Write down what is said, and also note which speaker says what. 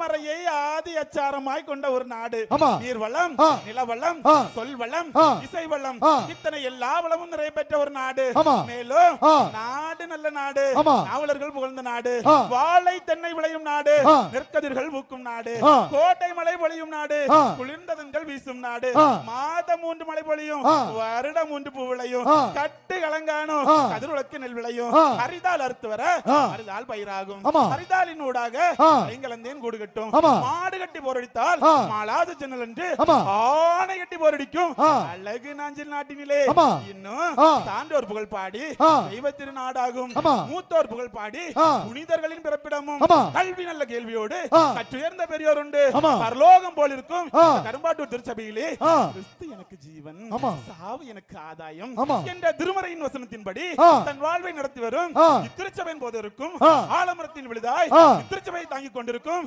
Speaker 1: தாமரையை ஆதி அச்சாரமாய் கொண்ட ஒரு நாடு. நீர்வளம், நிலவளம், சொல்வளம், இசை வளம், இத்தனை எல்லா வளமும் நிறைவேற்ற ஒரு நாடு. மேலும் நாடு நல்ல நாடு, நாவலர்கள் புகழ்ந்த நாடு, வாழை தென்னை விளையும் நாடு, நெற்கதிர்கள் பூக்கும் நாடு, கோட்டை மலை பொழியும் நாடு, குளிர்ந்ததன்கள் வீசும் நாடு, மாதம் 3 மழை பொழியும், வருடம் 3 பூ விளையும், கட்டு கலங்கானும், கதிர்விளக்கு நெல் விளையும், அரிதால் அறுத்து வர அரிதால் பயிராகும், அரிதாலின் ஊடாக ஐங்கலந்தேன் கூடு கட்டும், மாடு கட்டி போரடித்தால் மாளாது ஜன்னல் என்று ஆணை கட்டி போரடிக்கும் அழகு நாஞ்சில் நாட்டினிலே இன்னும் சான்றோர் புகழ் பாடி தெய்வ திருநாடாகும், மூத்தோர் புகழ் பாடி புனிதர்களின் பிறப்பிடமும், கல்வி நல்ல கேள்வியோடு கற்றுயர்ந்த பெரியோர் உண்டு, பரலோகம் போல் இருக்கும் கரும்பாட்டூர் திருச்சபையிலே கிறிஸ்து எனக்கு ஜீவன், சாவு எனக்கு ஆதாயம் என்ற திருமறையின் வசனத்தின்படி தன் வாழ்வை நடத்தி வரும் திருச்சபையின் போது இருக்கும் ஆலமரத்தின் விழுதாய் திருச்சபையை தாங்கிக் கொண்டிருக்கும்